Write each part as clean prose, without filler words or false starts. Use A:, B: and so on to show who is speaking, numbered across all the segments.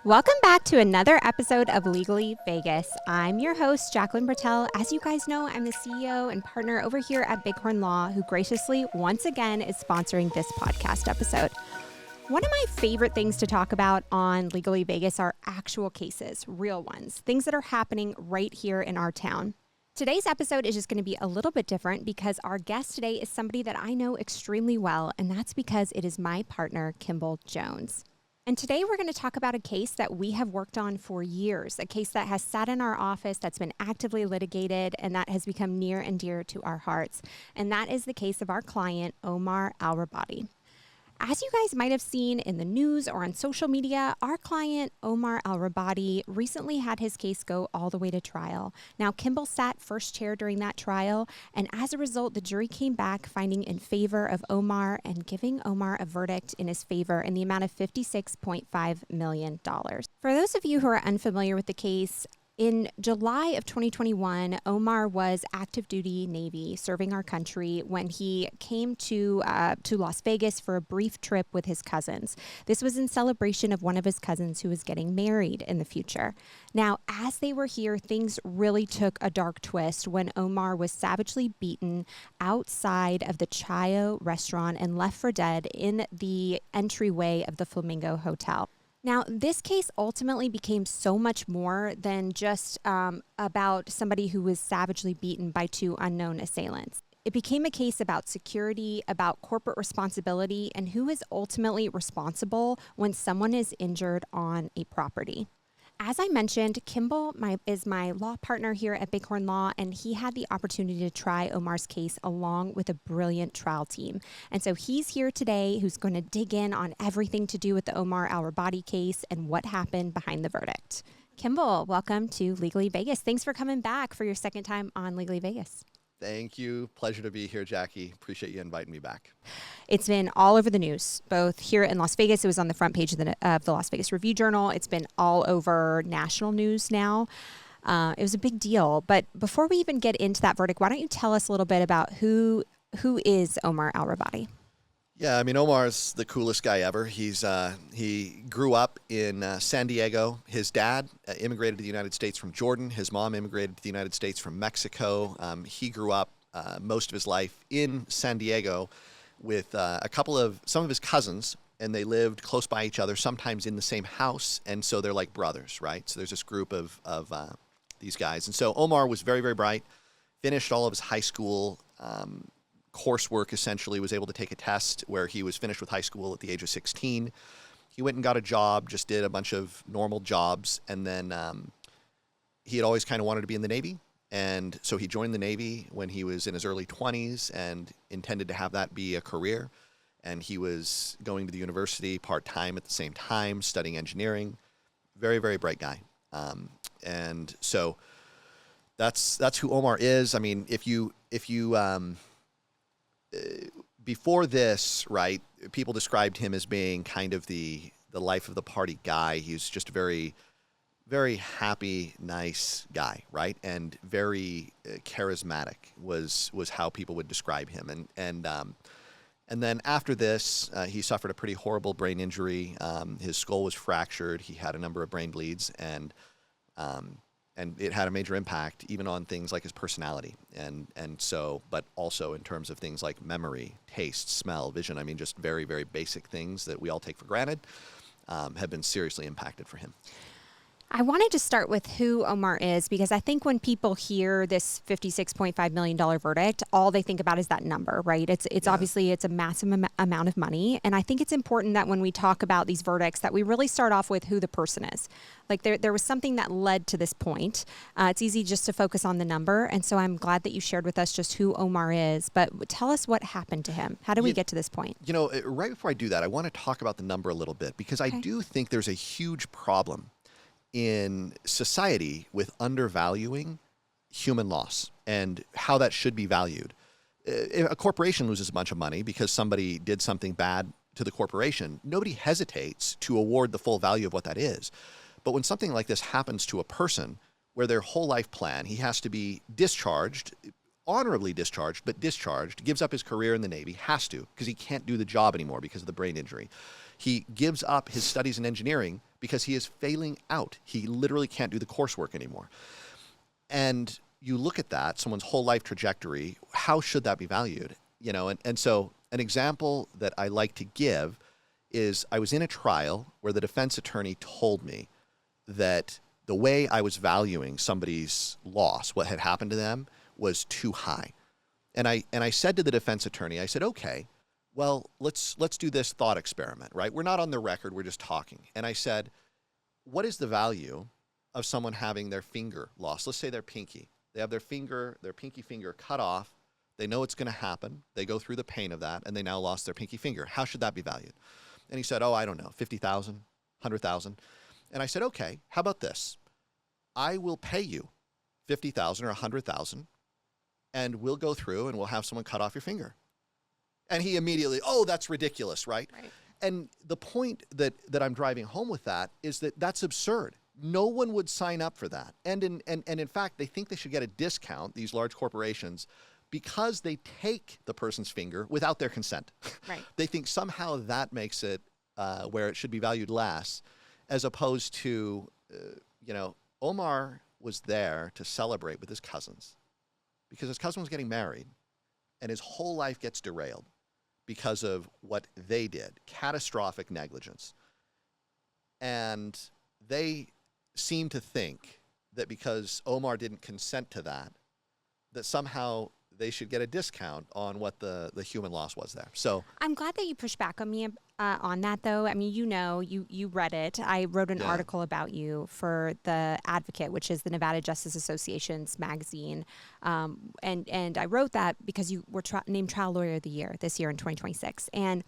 A: Welcome back to another episode of Legally Vegas. I'm your host, Jacqueline Bretell. As you guys know, I'm the CEO and partner over here at Bighorn Law, who graciously, once again, is sponsoring this podcast episode. One of my favorite things to talk about on Legally Vegas are actual cases, real ones, things that are happening right here in our town. Today's episode is just going to be a little bit different because our guest today is somebody that I know extremely well, and that's because it is my partner, Kimball Jones. And today we're going to talk about a case that we have worked on for years, a case that has sat in our office, that's been actively litigated, and that has become near and dear to our hearts. And that is the case of our client, Omar Alrabadi. As you guys might have seen in the news or on social media, our client, Omar Alrabadi, recently had his case go all the way to trial. Now, Kimball sat first chair during that trial, and as a result, the jury came back finding in favor of Omar and giving Omar a verdict in his favor in the amount of $56.5 million. For those of you who are unfamiliar with the case, in July of 2021, Omar was active duty Navy serving our country when he came to Las Vegas for a brief trip with his cousins. This was in celebration of one of his cousins who was getting married in the future. Now, as they were here, things really took a dark twist when Omar was savagely beaten outside of the Chayo restaurant and left for dead in the entryway of the Flamingo Hotel. Now, this case ultimately became so much more than just about somebody who was savagely beaten by two unknown assailants. It became a case about security, about corporate responsibility, and who is ultimately responsible when someone is injured on a property. As I mentioned, Kimball is my law partner here at Bighorn Law, and he had the opportunity to try Omar's case along with a brilliant trial team. And so he's here today who's going to dig in on everything to do with the Omar Alrabadi case and what happened behind the verdict. Kimball, welcome to Legally Vegas. Thanks for coming back for your second time on Legally Vegas.
B: Thank you. Pleasure to be here, Jackie. Appreciate you inviting me back.
A: It's been all over the news, both here in Las Vegas. It was on the front page of the Las Vegas Review-Journal. It's been all over national news now. It was a big deal. But before we even get into that verdict, why don't you tell us a little bit about who is Omar Alrabadi?
B: Yeah, I mean, Omar's the coolest guy ever. He grew up in San Diego. His dad immigrated to the United States from Jordan. His mom immigrated to the United States from Mexico. He grew up most of his life in San Diego with some of his cousins, and they lived close by each other, sometimes in the same house, and so they're like brothers, right? So there's this group of these guys. And so Omar was very, very bright, finished all of his high school coursework, essentially, was able to take a test where he was finished with high school at the age of 16. He went and got a job, just did a bunch of normal jobs, and then he had always kind of wanted to be in the Navy, and so he joined the Navy when he was in his early 20s and intended to have that be a career, and he was going to the university part-time at the same time, studying engineering. Very, very bright guy. And so that's who Omar is. I mean, if you before this, right, people described him as being kind of the life of the party guy. He was just a very, very happy, nice guy, right, and very charismatic was how people would describe him. And then after this, he suffered a pretty horrible brain injury. His skull was fractured. He had a number of brain bleeds, and it had a major impact even on things like his personality. And so, but also in terms of things like memory, taste, smell, vision. I mean, just very, very basic things that we all take for granted have been seriously impacted for him.
A: I wanted to start with who Omar is, because I think when people hear this $56.5 million verdict, all they think about is that number, right? It's obviously it's a massive amount of money. And I think it's important that when we talk about these verdicts that we really start off with who the person is. Like there was something that led to this point. It's easy just to focus on the number. And so I'm glad that you shared with us just who Omar is. But tell us what happened to him. How did we get to this point?
B: You know, right before I do that, I want to talk about the number a little bit, because I do think there's a huge problem in society with undervaluing human loss and how that should be valued. A corporation loses a bunch of money because somebody did something bad to the corporation. Nobody hesitates to award the full value of what that is. But when something like this happens to a person where their whole life plan, he has to be discharged, honorably discharged, but discharged, gives up his career in the Navy, has to, because he can't do the job anymore because of the brain injury. He gives up his studies in engineering because he is failing out. He literally can't do the coursework anymore. And you look at that, someone's whole life trajectory, how should that be valued? You know, and so an example that I like to give is I was in a trial where the defense attorney told me that the way I was valuing somebody's loss, what had happened to them, was too high. And I said to the defense attorney, I said, okay, well, let's do this thought experiment, right? We're not on the record, we're just talking. And I said, what is the value of someone having their finger lost? Let's say their pinky. They have their pinky finger cut off. They know it's going to happen. They go through the pain of that, and they now lost their pinky finger. How should that be valued? And he said, oh, I don't know, 50,000, 100,000. And I said, okay, how about this? I will pay you 50,000 or 100,000, and we'll go through and we'll have someone cut off your finger. And he immediately, oh, that's ridiculous, right? And the point that I'm driving home with that is that that's absurd. No one would sign up for that. And in fact, they think they should get a discount, these large corporations, because they take the person's finger without their consent.
A: Right.
B: They think somehow that makes it where it should be valued less, as opposed to, Omar was there to celebrate with his cousins because his cousin was getting married and his whole life gets derailed because of what they did, catastrophic negligence. And they seem to think that because Omar didn't consent to that, that somehow they should get a discount on what the human loss was there. So
A: I'm glad that you pushed back on me on that, though. I mean, you read it. I wrote an article about you for The Advocate, which is the Nevada Justice Association's magazine. And I wrote that because you were named Trial Lawyer of the Year this year in 2026. And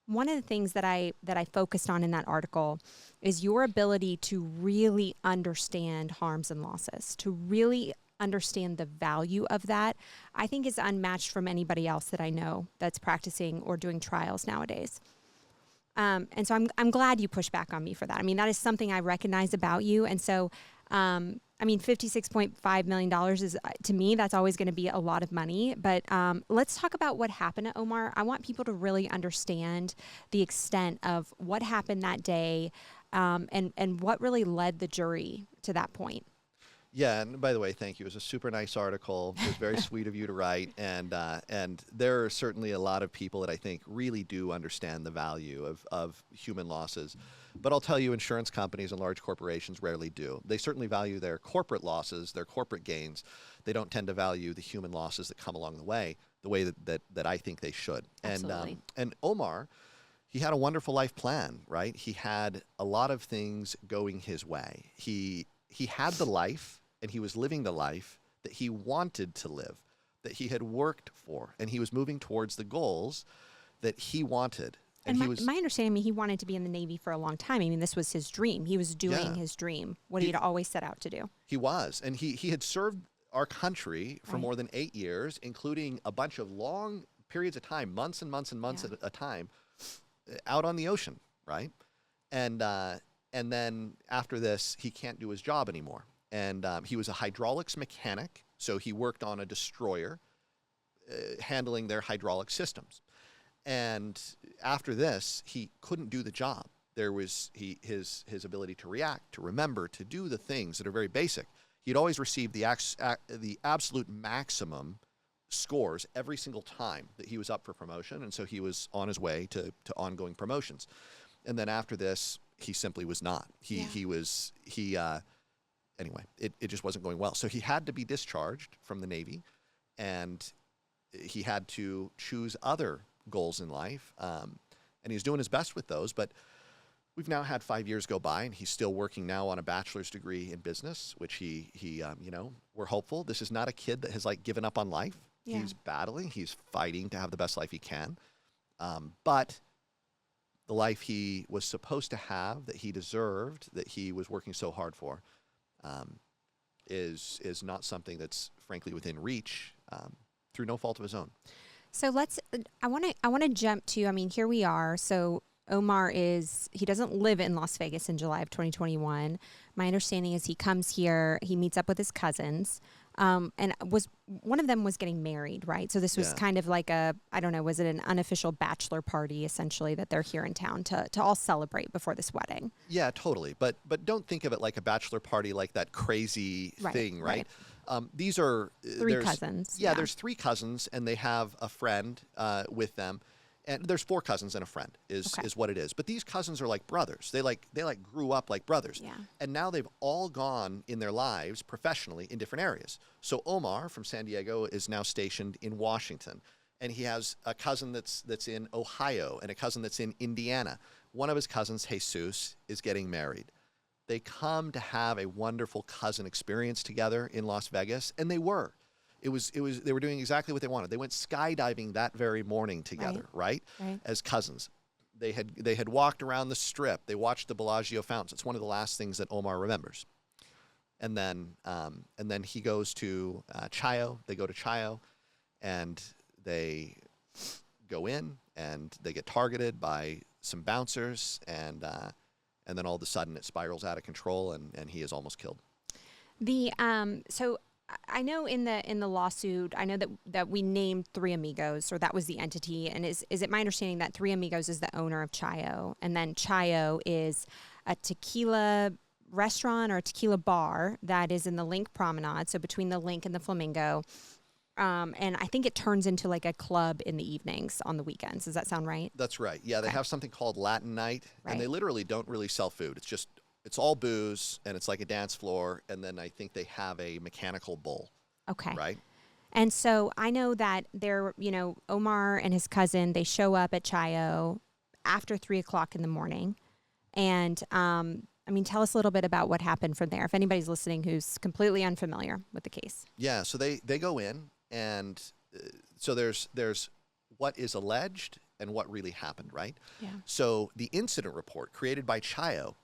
A: one of the things that I focused on in that article is your ability to really understand harms and losses, to really understand the value of that, I think is unmatched from anybody else that I know that's practicing or doing trials nowadays. And so I'm glad you pushed back on me for that. I mean, that is something I recognize about you. And so, $56.5 million is, to me, that's always going to be a lot of money. But let's talk about what happened to Omar. I want people to really understand the extent of what happened that day and what really led the jury to that point.
B: Yeah, and by the way, thank you. It was a super nice article. It was very sweet of you to write, and there are certainly a lot of people that I think really do understand the value of human losses. But I'll tell you, insurance companies and large corporations rarely do. They certainly value their corporate losses, their corporate gains. They don't tend to value the human losses that come along the way that I think they should.
A: Absolutely.
B: And Omar, he had a wonderful life plan, right? He had a lot of things going his way. He had the life, and he was living the life that he wanted to live, that he had worked for, and he was moving towards the goals that he wanted.
A: And my understanding, he wanted to be in the Navy for a long time. I mean, this was his dream. He was doing his dream, what he'd always set out to do.
B: He was, and he had served our country for more than 8 years, including a bunch of long periods of time, months and months and months at a time, out on the ocean, right? And then after this, he can't do his job anymore. And he was a hydraulics mechanic, so he worked on a destroyer, handling their hydraulic systems. And after this, he couldn't do the job. There was his ability to react, to remember, to do the things that are very basic. He'd always received the absolute maximum scores every single time that he was up for promotion, and so he was on his way to ongoing promotions. And then after this, he simply was not. Anyway, it just wasn't going well. So he had to be discharged from the Navy, and he had to choose other goals in life. And he's doing his best with those, but we've now had 5 years go by, and he's still working now on a bachelor's degree in business, which we're hopeful. This is not a kid that has given up on life. Yeah. He's battling, he's fighting to have the best life he can. But the life he was supposed to have, that he deserved, that he was working so hard for, is not something that's frankly within reach through no fault of his own.
A: So I want to jump to, here we are. So Omar he doesn't live in Las Vegas in July of 2021. My understanding is he comes here, he meets up with his cousins. And one of them was getting married, right? So this was kind of like I don't know, was it an unofficial bachelor party essentially that they're here in town to all celebrate before this wedding?
B: Yeah, totally. But don't think of it like a bachelor party, like that crazy thing, right? These are
A: three cousins.
B: Yeah, there's 3 cousins, and they have a friend with them. And there's 4 cousins and a friend is what it is. But these cousins are like brothers. They grew up like brothers.
A: Yeah.
B: And now they've all gone in their lives professionally in different areas. So Omar from San Diego is now stationed in Washington. And he has a cousin that's in Ohio and a cousin that's in Indiana. One of his cousins, Jesus, is getting married. They come to have a wonderful cousin experience together in Las Vegas, and they were. They were doing exactly what they wanted. They went skydiving that very morning together, right? As cousins. They had walked around the Strip. They watched the Bellagio fountains. It's one of the last things that Omar remembers. And then he goes to Chayo. They go to Chayo, and they go in, and they get targeted by some bouncers, and then all of a sudden it spirals out of control, and he is almost killed.
A: So I know in the lawsuit, I know that we named Three Amigos, or that was the entity. And is it my understanding that Three Amigos is the owner of Chayo, and then Chayo is a tequila restaurant or a tequila bar that is in the LINQ Promenade, so between the LINQ and the Flamingo. And I think it turns into like a club in the evenings on the weekends. Does that sound right?
B: That's right. Yeah, they have something called Latin Night, and they literally don't really sell food. It's all booze, and it's like a dance floor, and then I think they have a mechanical bull.
A: Okay.
B: Right?
A: And so I know that Omar and his cousin, they show up at Chayo after 3 o'clock in the morning. And, tell us a little bit about what happened from there, if anybody's listening who's completely unfamiliar with the case.
B: Yeah, so they go in, and so there's what is alleged and what really happened, right?
A: Yeah.
B: So the incident report created by Chayo,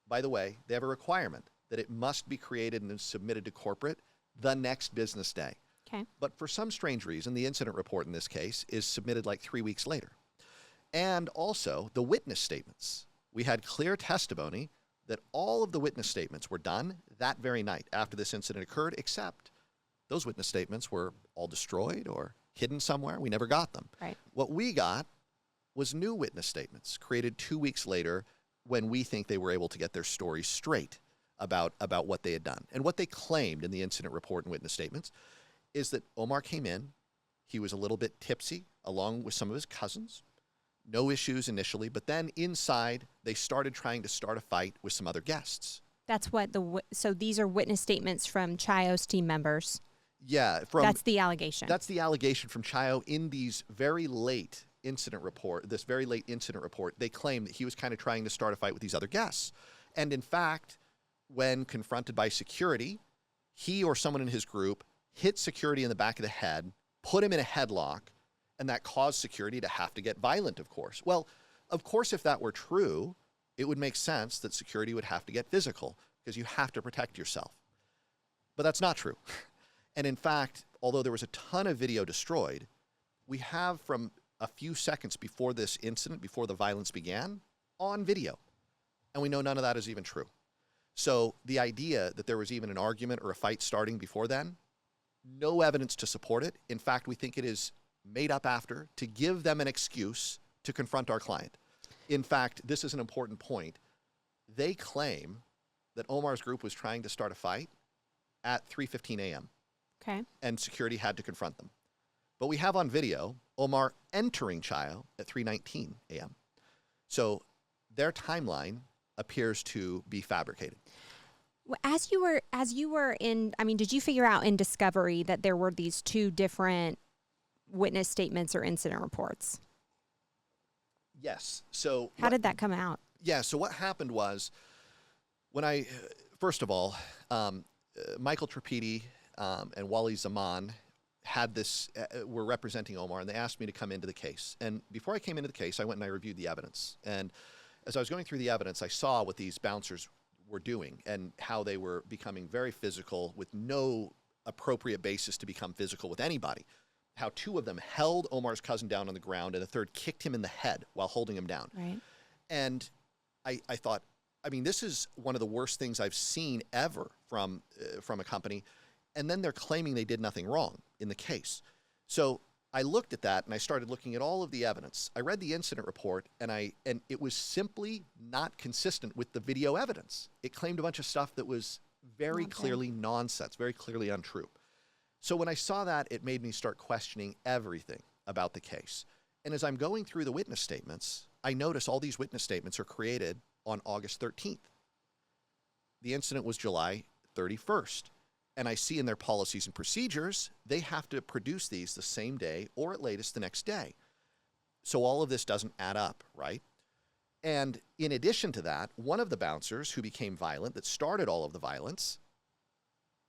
B: by the way, they have a requirement that it must be created and submitted to corporate the next business day.
A: Okay.
B: But for some strange reason, the incident report in this case is submitted like 3 weeks later. And also the witness statements. We had clear testimony that all of the witness statements were done that very night after this incident occurred, except those witness statements were all destroyed or hidden somewhere. We never got them.
A: Right.
B: What we got was new witness statements created 2 weeks later, when we think they were able to get their story straight about what they had done. And what they claimed in the incident report and witness statements is that Omar came in, he was a little bit tipsy, along with some of his cousins, no issues initially, but then inside, they started trying to start a fight with some other guests.
A: That's what so these are witness statements from Chayo's team members.
B: Yeah.
A: That's the allegation.
B: That's the allegation from Chayo in these very late incident report, they claim that he was kind of trying to start a fight with these other guests. And in fact, when confronted by security, he or someone in his group hit security in the back of the head, put him in a headlock, and that caused security to have to get violent, of course. Well, of course, if that were true, it would make sense that security would have to get physical because you have to protect yourself. But that's not true. And in fact, although there was a ton of video destroyed, we have from a few seconds before this incident, before the violence began, on video. And we know none of that is even true. So the idea that there was even an argument or a fight starting before then, no evidence to support it. In fact, we think it is made up after to give them an excuse to confront our client. In fact, this is an important point. They claim that Omar's group was trying to start a fight at 3:15 a.m.
A: Okay.
B: And security had to confront them. But we have on video Omar entering Chayo at 3:19 a.m. So their timeline appears to be fabricated.
A: As you were in, did you figure out in discovery that there were these 2 different witness statements or incident reports?
B: Yes. So
A: how did that come out?
B: Yeah. So what happened was first of all, Michael Trapiti and Wally Zaman were representing Omar, and they asked me to come into the case. And before I came into the case, I went and I reviewed the evidence. And as I was going through the evidence, I saw what these bouncers were doing and how they were becoming very physical with no appropriate basis to become physical with anybody. How 2 of them held Omar's cousin down on the ground, and the third kicked him in the head while holding him down.
A: Right.
B: And I thought, this is one of the worst things I've seen ever from a company. And then they're claiming they did nothing wrong in the case. So I looked at that and I started looking at all of the evidence. I read the incident report and it was simply not consistent with the video evidence. It claimed a bunch of stuff that was very clearly nonsense, very clearly untrue. So when I saw that, it made me start questioning everything about the case. And as I'm going through the witness statements, I notice all these witness statements are created on August 13th. The incident was July 31st. And I see in their policies and procedures, they have to produce these the same day or at latest the next day. So all of this doesn't add up, right? And in addition to that, one of the bouncers who became violent, that started all of the violence,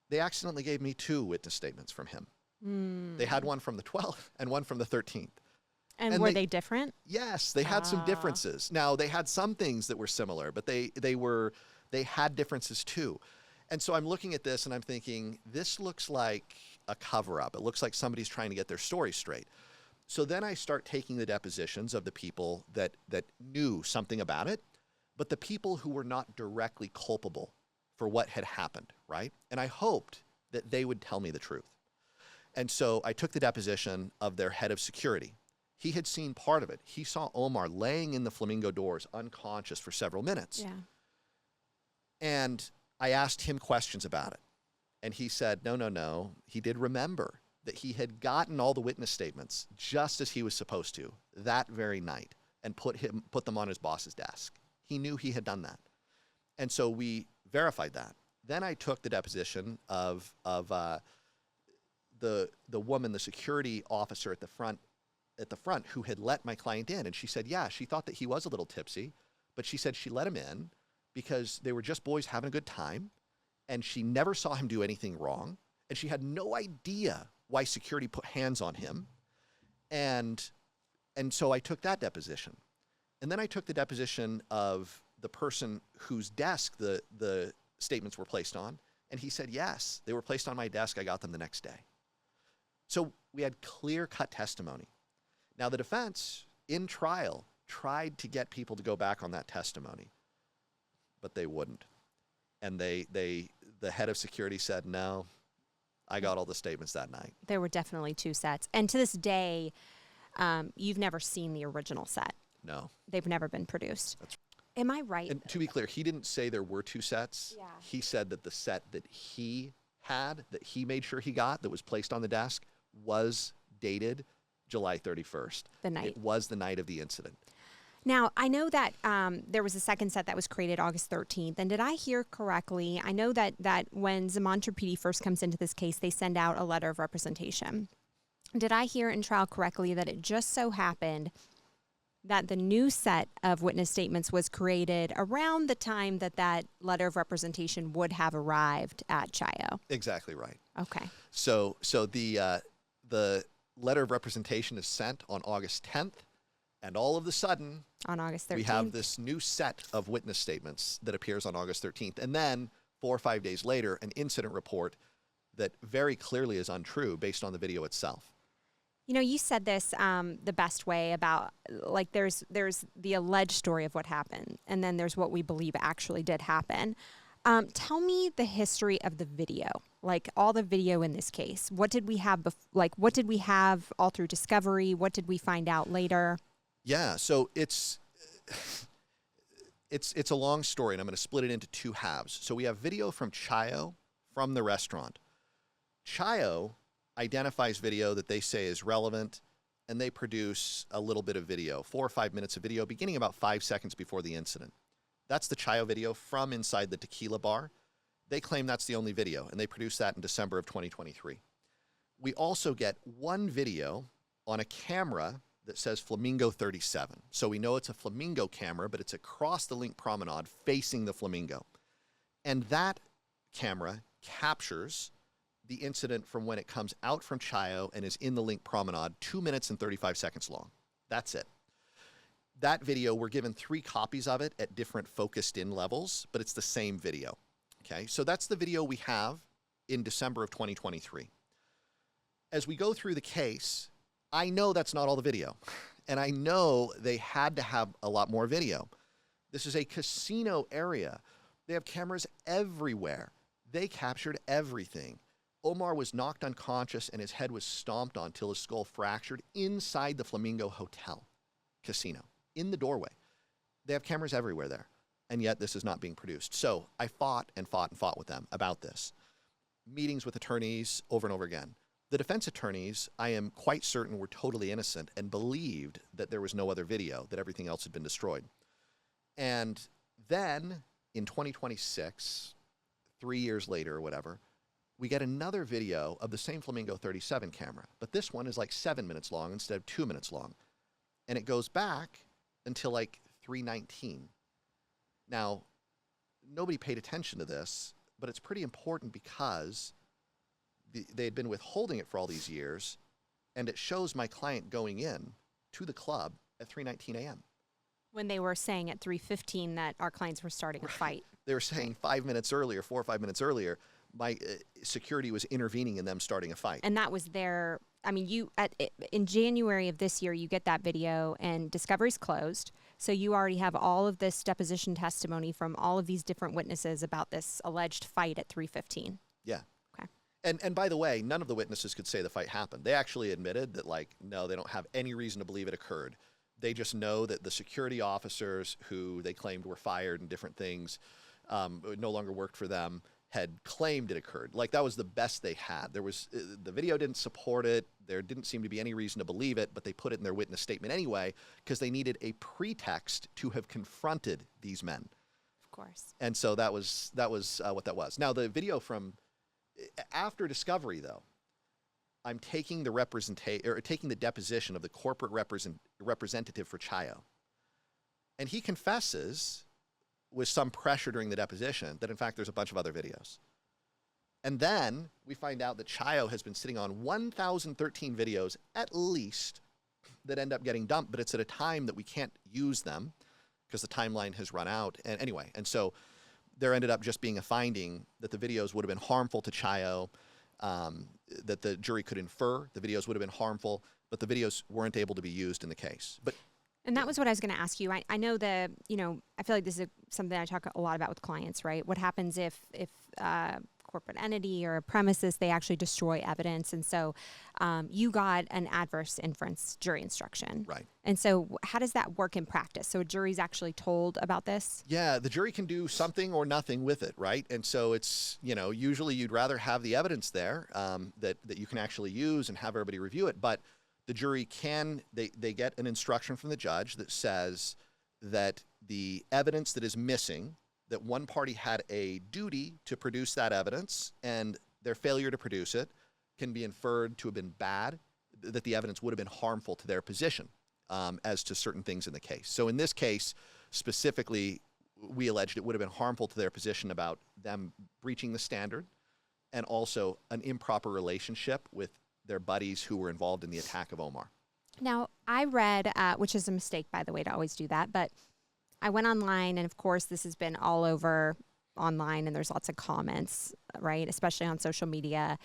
B: they accidentally gave me 2 witness statements from him. They had one from the 12th and one from the 13th.
A: And were they different?
B: Yes, they had some differences. Now, they had some things that were similar, but they had differences too. And so I'm looking at this and I'm thinking, this looks like a cover-up. It looks like somebody's trying to get their story straight. So then I start taking the depositions of the people that knew something about it, but the people who were not directly culpable for what had happened, right? And I hoped that they would tell me the truth. And so I took the deposition of their head of security. He had seen part of it. He saw Omar laying in the Flamingo doors unconscious for several minutes.
A: Yeah.
B: And I asked him questions about it. And he said, no. He did remember that he had gotten all the witness statements just as he was supposed to that very night and put them on his boss's desk. He knew he had done that. And so we verified that. Then I took the deposition of the woman, the security officer at the front who had let my client in. And she said, yeah, she thought that he was a little tipsy, but she said she let him in because they were just boys having a good time. And she never saw him do anything wrong. And she had no idea why security put hands on him. And so I took that deposition. And then I took the deposition of the person whose desk the statements were placed on. And he said, yes, they were placed on my desk. I got them the next day. So we had clear-cut testimony. Now, the defense in trial tried to get people to go back on that testimony, but they wouldn't. And the head of security said, no, I got all the statements that night.
A: There were definitely 2 sets. And to this day, you've never seen the original set.
B: No.
A: They've never been produced. Am I right?
B: And to be clear, he didn't say there were 2 sets.
A: Yeah.
B: He said that the set that he had, that he made sure he got, that was placed on the desk, was dated July 31st.
A: The night.
B: It was the night of the incident.
A: Now, I know that there was a second set that was created August 13th. And did I hear correctly? I know that when Zaman Tripedi first comes into this case, they send out a letter of representation. Did I hear in trial correctly that it just so happened that the new set of witness statements was created around the time that letter of representation would have arrived at Chayo?
B: Exactly right.
A: Okay.
B: So the letter of representation is sent on August 10th, and all of a sudden,
A: on August 13th,
B: we have this new set of witness statements that appears on August 13th. And then 4 or 5 days later, an incident report that very clearly is untrue based on the video itself.
A: You know, you said this the best way about, like, there's the alleged story of what happened, and then there's what we believe actually did happen. Tell me the history of the video, like all the video in this case. What did we have? What did we have all through discovery? What did we find out later?
B: Yeah, so it's a long story, and I'm going to split it into 2 halves. So we have video from Chayo from the restaurant. Chayo identifies video that they say is relevant, and they produce a little bit of video, 4 or 5 minutes of video, beginning about 5 seconds before the incident. That's the Chayo video from inside the tequila bar. They claim that's the only video, and they produced that in December of 2023. We also get one video on a camera that says Flamingo 37. So we know it's a Flamingo camera, but it's across the LINQ Promenade facing the Flamingo. And that camera captures the incident from when it comes out from Chayo and is in the LINQ Promenade, 2 minutes and 35 seconds long. That's it. That video, we're given 3 copies of it at different focused in levels, but it's the same video. Okay, so that's the video we have in December of 2023. As we go through the case, I know that's not all the video, and I know they had to have a lot more video. This is a casino area. They have cameras everywhere. They captured everything. Omar was knocked unconscious and his head was stomped on till his skull fractured inside the Flamingo Hotel Casino, in the doorway. They have cameras everywhere there, and yet this is not being produced. So I fought and fought and fought with them about this. Meetings with attorneys over and over again. The defense attorneys, I am quite certain, were totally innocent and believed that there was no other video, that everything else had been destroyed. And then in 2026, 3 years later or whatever, we get another video of the same Flamingo 37 camera, but this one is like 7 minutes long instead of 2 minutes long. And it goes back until like 3:19. Now, nobody paid attention to this, but it's pretty important because they had been withholding it for all these years, and it shows my client going in to the club at 3:19 a.m.
A: When they were saying at 3:15 that our clients were starting a fight.
B: They were saying 5 minutes earlier, 4 or 5 minutes earlier, my security was intervening in them starting a fight.
A: And that was their, I mean, in January of this year, you get that video and discovery's closed. So you already have all of this deposition testimony from all of these different witnesses about this alleged fight at 3:15.
B: Yeah.
A: Okay.
B: And by the way, none of the witnesses could say the fight happened. They actually admitted that, like, no, they don't have any reason to believe it occurred. They just know that the security officers who they claimed were fired and different things, no longer worked for them, had claimed it occurred. Like, that was the best they had. There was, the video didn't support it. There didn't seem to be any reason to believe it, but they put it in their witness statement anyway because they needed a pretext to have confronted these men.
A: Of course.
B: And so that was what that was. Now, the video from after discovery, though, I'm taking taking the deposition of the corporate representative for Chayo, and he confesses, with some pressure during the deposition, that in fact there's a bunch of other videos. And then we find out that Chayo has been sitting on 1,013 videos at least that end up getting dumped, but it's at a time that we can't use them because the timeline has run out. And anyway, and so there ended up just being a finding that the videos would have been harmful to Chayo, that the jury could infer the videos would have been harmful, but the videos weren't able to be used in the case.
A: And that was what I was going to ask you. I know that, I feel like this is something I talk a lot about with clients, right? What happens if corporate entity or a premises, they actually destroy evidence. And so you got an adverse inference jury instruction.
B: Right.
A: And so how does that work in practice? So a jury's actually told about this?
B: Yeah, the jury can do something or nothing with it, right? And so it's, usually you'd rather have the evidence there that you can actually use and have everybody review it. But the jury can, they get an instruction from the judge that says that the evidence that is missing, that one party had a duty to produce that evidence, and their failure to produce it can be inferred to have been bad, that the evidence would have been harmful to their position as to certain things in the case. So in this case, specifically, we alleged it would have been harmful to their position about them breaching the standard and also an improper relationship with their buddies who were involved in the attack of Omar.
A: Now, I read, which is a mistake, by the way, to always do that, but I went online, and of course, this has been all over online, and there's lots of comments, right, especially on social media.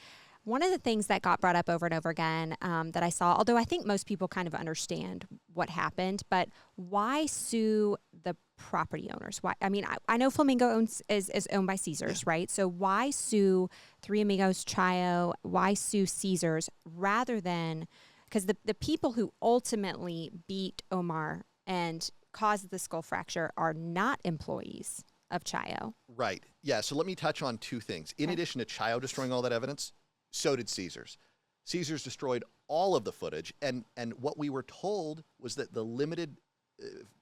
A: One of the things that got brought up over and over again that I saw, although I think most people kind of understand what happened, but why sue the property owners? Why? I mean, I know Flamingo is owned by Caesars, right? So why sue Three Amigos, Chayo? Why sue Caesars rather than, because the people who ultimately beat Omar and caused the skull fracture are not employees of Chayo.
B: Right. Yeah. So let me touch on two things. In addition to Chayo destroying all that evidence, so did Caesars. Caesars destroyed all of the footage, and what we were told was that the limited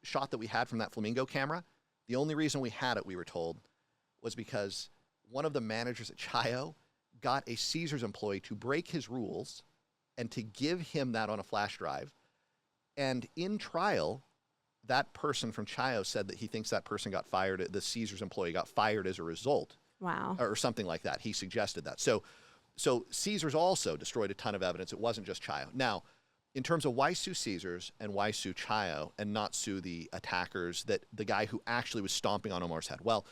B: shot that we had from that Flamingo camera, the only reason we had it, we were told, was because one of the managers at Chayo got a Caesars employee to break his rules and to give him that on a flash drive. And in trial, that person from Chayo said that he thinks that person got fired, the Caesars employee got fired as a result.
A: Wow.
B: Or something like that. He suggested that. So Caesars also destroyed a ton of evidence. It wasn't just Chayo. Now, in terms of why sue Caesars and why sue Chayo and not sue the attackers, that the guy who actually was stomping on Omar's head? Well,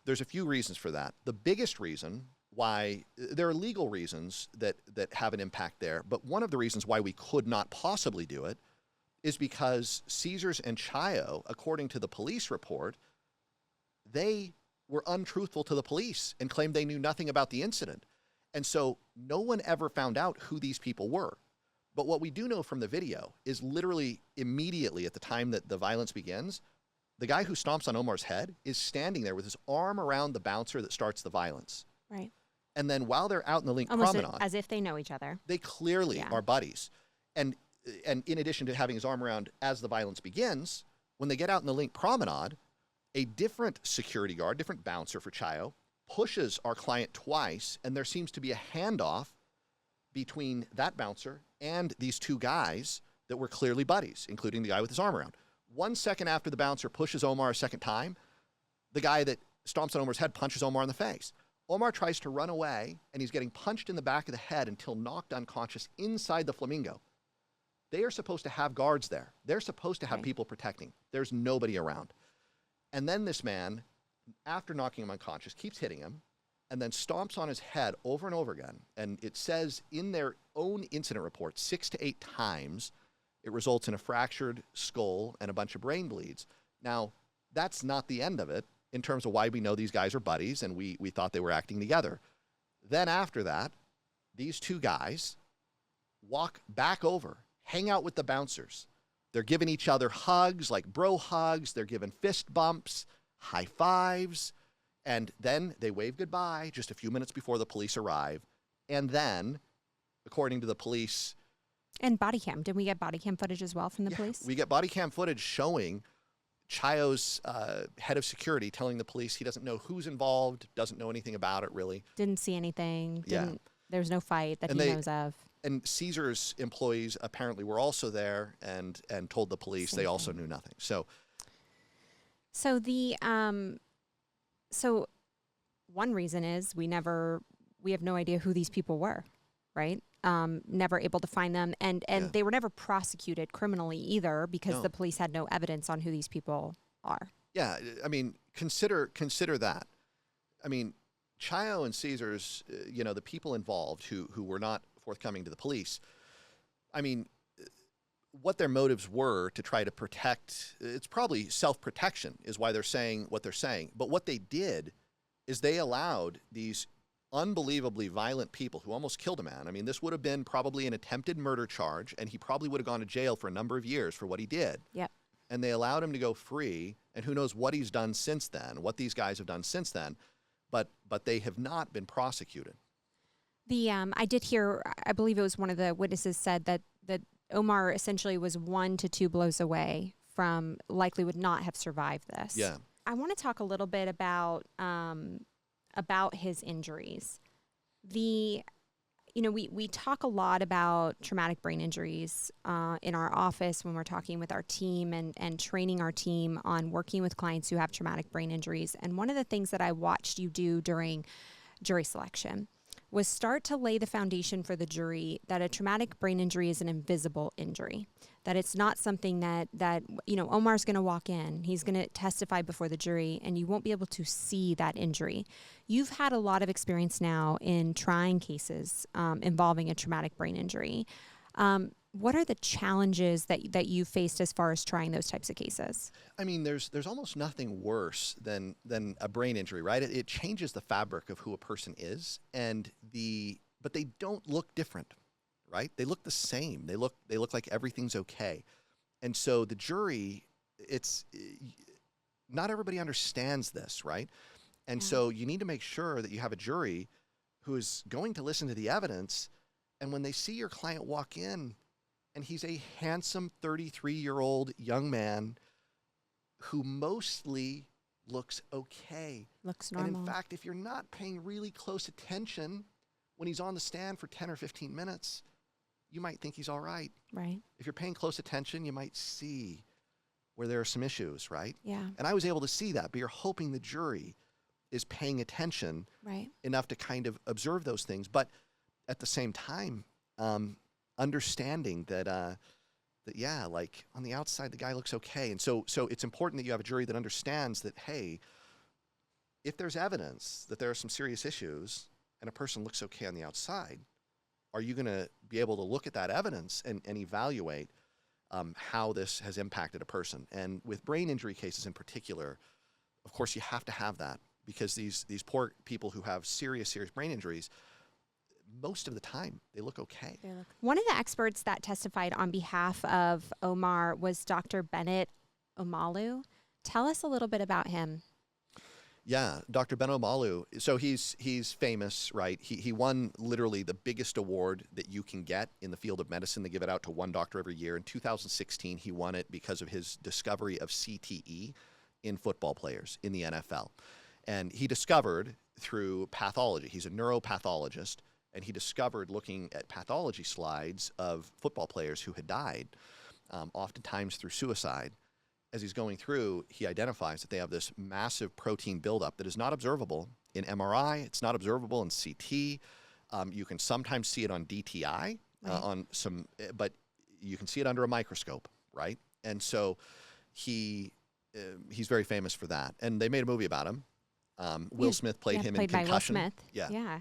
B: there's a few reasons for that. The biggest reason why, there are legal reasons that have an impact there, but one of the reasons why we could not possibly do it is because Caesars and Chayo, according to the police report, they were untruthful to the police and claimed they knew nothing about the incident. And so no one ever found out who these people were. But what we do know from the video is literally immediately at the time that the violence begins, the guy who stomps on Omar's head is standing there with his arm around the bouncer that starts the violence.
A: Right.
B: And then while they're out in the LINQ
A: Almost
B: Promenade,
A: as if they know each other.
B: they clearly are buddies. And in addition to having his arm around as the violence begins, when they get out in the LINQ Promenade, a different security guard, different bouncer for Chayo, pushes our client twice, and there seems to be a handoff between that bouncer and these two guys that were clearly buddies, including the guy with his arm around. 1 second after the bouncer pushes Omar a second time, the guy that stomps on Omar's head punches Omar in the face. Omar tries to run away, and he's getting punched in the back of the head until knocked unconscious inside the Flamingo. They are supposed to have guards there. They're supposed to have people protecting. There's nobody around. And then this man, after knocking him unconscious, keeps hitting him and then stomps on his head over and over again. And it says in their own incident report 6 to 8 times, it results in a fractured skull and a bunch of brain bleeds. Now, that's not the end of it in terms of why we know these guys are buddies and we thought they were acting together. Then after that, these two guys walk back over, hang out with the bouncers. They're giving each other hugs, like bro hugs. They're giving fist bumps, high fives. And then they wave goodbye just a few minutes before the police arrive. And then, according to the police...
A: And body cam. Did we get body cam footage as well from the police?
B: We get body cam footage showing Chayo's head of security telling the police he doesn't know who's involved, doesn't know anything about it, really.
A: Didn't see anything. There's no fight that he knows of.
B: And Caesar's employees apparently were also there and told the police they also knew nothing. So
A: one reason is we have no idea who these people were, right? Never able to find them, and they were never prosecuted criminally either because the police had no evidence on who these people are. Yeah,
B: I mean, consider that. I mean, Chayo and Caesar's, the people involved who were not forthcoming to the police, I mean, what their motives were to try to protect, it's probably self-protection is why they're saying what they're saying. But what they did is they allowed these unbelievably violent people who almost killed a man. I mean, this would have been probably an attempted murder charge, and he probably would have gone to jail for a number of years for what he did.
A: Yep.
B: And they allowed him to go free, and who knows what he's done since then, what these guys have done since then, but they have not been prosecuted.
A: I did hear, I believe it was one of the witnesses said that Omar essentially was 1 to 2 blows away from likely would not have survived this.
B: Yeah.
A: I want to talk a little bit about his injuries. We talk a lot about traumatic brain injuries in our office when we're talking with our team and training our team on working with clients who have traumatic brain injuries. And one of the things that I watched you do during jury selection was start to lay the foundation for the jury that a traumatic brain injury is an invisible injury, that it's not something that Omar's going to walk in, he's going to testify before the jury, and you won't be able to see that injury. You've had a lot of experience now in trying cases involving a traumatic brain injury. What are the challenges that you faced as far as trying those types of cases?
B: I mean, there's almost nothing worse than a brain injury, right? It changes the fabric of who a person is, but they don't look different, right? They look the same. They look like everything's okay. And so the jury, not everybody understands this, right? And so you need to make sure that you have a jury who is going to listen to the evidence, and when they see your client walk in, and he's a handsome 33-year-old young man who mostly looks okay.
A: Looks normal.
B: And in fact, if you're not paying really close attention when he's on the stand for 10 or 15 minutes, you might think he's all right.
A: Right.
B: If you're paying close attention, you might see where there are some issues, right?
A: Yeah.
B: And I was able to see that, but you're hoping the jury is paying attention enough to kind of observe those things. But at the same time, understanding that like on the outside, the guy looks okay. And so it's important that you have a jury that understands that, hey, if there's evidence that there are some serious issues and a person looks okay on the outside, are you going to be able to look at that evidence and evaluate how this has impacted a person? And with brain injury cases in particular, of course, you have to have that because these poor people who have serious brain injuries, most of the time they look okay.
A: One of the experts that testified on behalf of Omar was Dr. Bennett Omalu. Tell us a little bit about him.
B: Yeah, Dr. Ben Omalu. So he's famous, right? He won literally the biggest award that you can get in the field of medicine. They give it out to one doctor every year. In 2016, he won it because of his discovery of CTE in football players in the NFL. And he discovered through pathology, he's a neuropathologist, and he discovered looking at pathology slides of football players who had died, oftentimes through suicide. As he's going through, he identifies that they have this massive protein buildup that is not observable in MRI. It's not observable in CT. You can sometimes see it on DTI, but you can see it under a microscope, right? And so he's very famous for that. And they made a movie about him. Will Smith played him in Concussion.
A: By Will Smith. Yeah.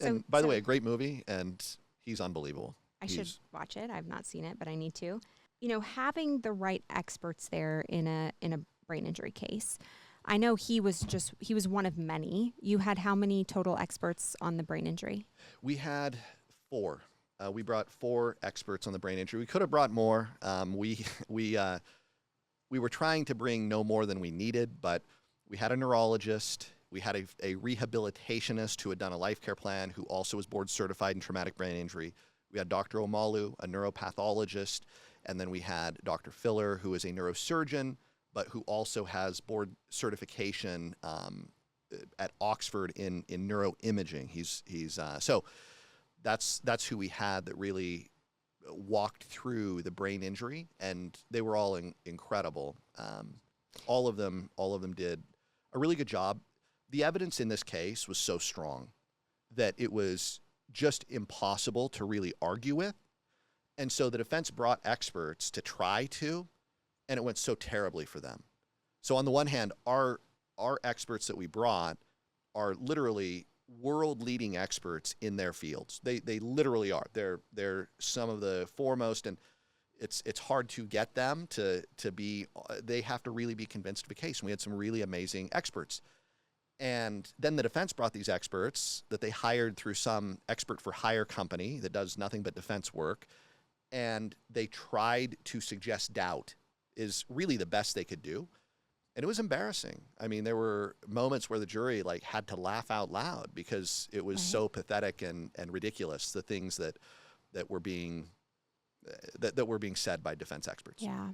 B: And by the way, a great movie, and he's unbelievable.
A: I should watch it. I've not seen it, but I need to. You know, having the right experts there in a brain injury case. I know he was one of many. You had how many total experts on the brain injury?
B: We had 4. We brought 4 experts on the brain injury. We could have brought more. We were trying to bring no more than we needed, but we had a neurologist. We had a rehabilitationist who had done a life care plan, who also was board certified in traumatic brain injury. We had Dr. Omalu, a neuropathologist, and then we had Dr. Filler, who is a neurosurgeon, but who also has board certification at Oxford in neuroimaging. So that's who we had that really walked through the brain injury, and they were all incredible. All of them did a really good job. The evidence in this case was so strong that it was just impossible to really argue with. And so the defense brought experts to try to, and it went so terribly for them. So on the one hand, our experts that we brought are literally world-leading experts in their fields. They literally are. They're some of the foremost, and it's hard to get them to be. They have to really be convinced of a case. And we had some really amazing experts. And then the defense brought these experts that they hired through some expert for hire company that does nothing but defense work. And they tried to suggest doubt is really the best they could do. And it was embarrassing. I mean, there were moments where the jury had to laugh out loud because it was so pathetic and ridiculous, the things that were being said by defense experts.
A: Yeah.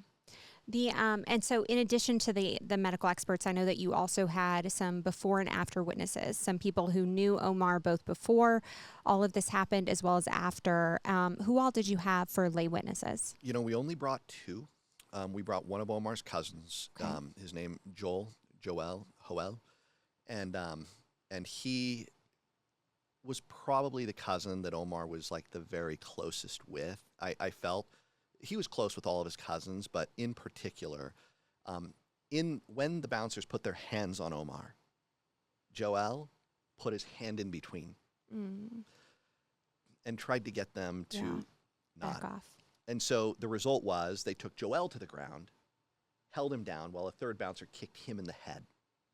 A: And so in addition to the medical experts, I know that you also had some before and after witnesses, some people who knew Omar both before all of this happened as well as after. Who all did you have for lay witnesses?
B: You know, we only brought 2. We brought one of Omar's cousins, his name Joel, and he was probably the cousin that Omar was the very closest with. I felt he was close with all of his cousins, but in particular, when the bouncers put their hands on Omar, Joel put his hand in between and tried to get them to
A: back off.
B: And so the result was they took Joel to the ground, held him down while a third bouncer kicked him in the head,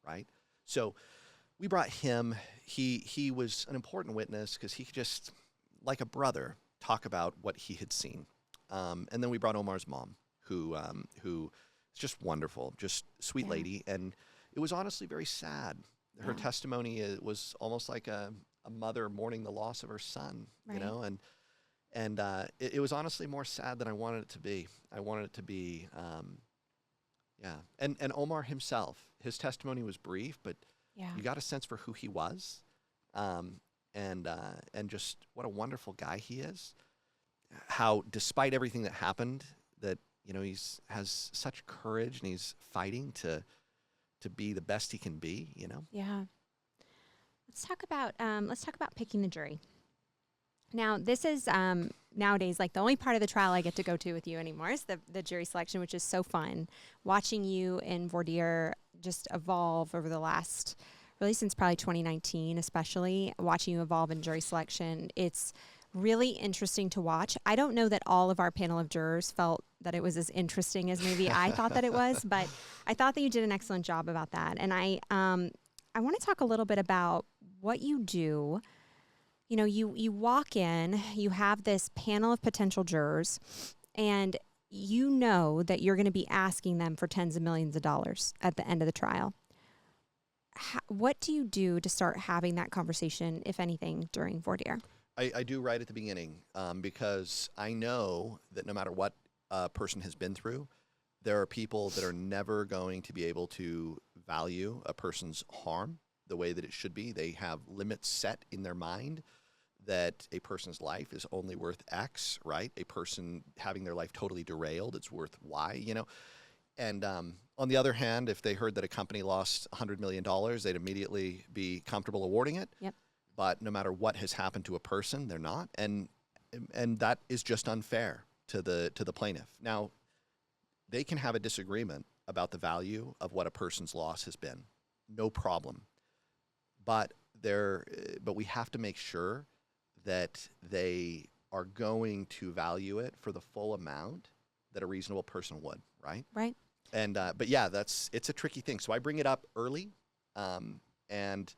B: right? So we brought him. He was an important witness because he could just, like a brother, talk about what he had seen. And then we brought Omar's mom, who is just wonderful, just sweet lady. And it was honestly very sad. Her testimony was almost like a mother mourning the loss of her son, you know, and it was honestly more sad than I wanted it to be. I wanted it to be, And Omar himself, his testimony was brief, but you got a sense for who he was, and just what a wonderful guy he is. How, despite everything that happened, that has such courage and he's fighting to be the best he can be.
A: Yeah. Let's talk about picking the jury. Now, this is nowadays the only part of the trial I get to go to with you anymore is the jury selection, which is so fun. Watching you and voir dire just evolve over the last, really since probably 2019, especially watching you evolve in jury selection. It's really interesting to watch. I don't know that all of our panel of jurors felt that it was as interesting as maybe I thought that it was, but I thought that you did an excellent job about that. And I want to talk a little bit about what you do. you walk in, you have this panel of potential jurors, and you know that you're going to be asking them for tens of millions of dollars at the end of the trial. What do you do to start having that conversation, if anything, during voir dire?
B: I do right at the beginning, because I know that no matter what a person has been through, there are people that are never going to be able to value a person's harm the way that it should be. They have limits set in their mind that a person's life is only worth X, right? A person having their life totally derailed, it's worth Y, And on the other hand, if they heard that a company lost $100 million, they'd immediately be comfortable awarding it.
A: Yep.
B: But no matter what has happened to a person, they're not. And that is just unfair to the plaintiff. Now, they can have a disagreement about the value of what a person's loss has been. No problem. But we have to make sure that they are going to value it for the full amount that a reasonable person would, right?
A: Right.
B: And but yeah, it's a tricky thing. So I bring it up early, and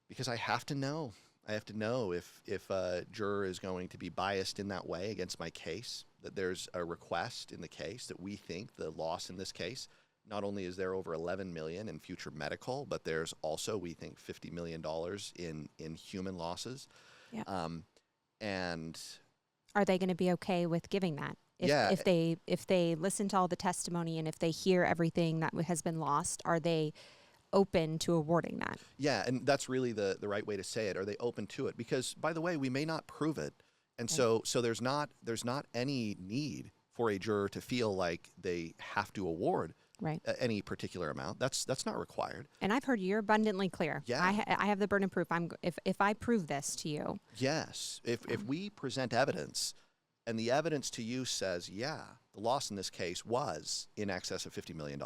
B: because I have to know if a juror is going to be biased in that way against my case, that there's a request in the case that we think the loss in this case, not only is there over $11 million in future medical, but there's also, we think, $50 million in human losses.
A: Yeah.
B: And
A: are they going to be okay with giving that? If they listen to all the testimony and if they hear everything that has been lost, are they open to awarding that? Yeah,
B: and that's really the right way to say it. Are they open to it? Because, by the way, we may not prove it, and so there's not any need for a juror to feel like they have to award any particular amount. That's not required.
A: And I've heard you're abundantly clear.
B: Yeah,
A: I have the burden of proof. If I prove this to you.
B: Yes, if we present evidence, and the evidence to you says, yeah, the loss in this case was in excess of $50 million.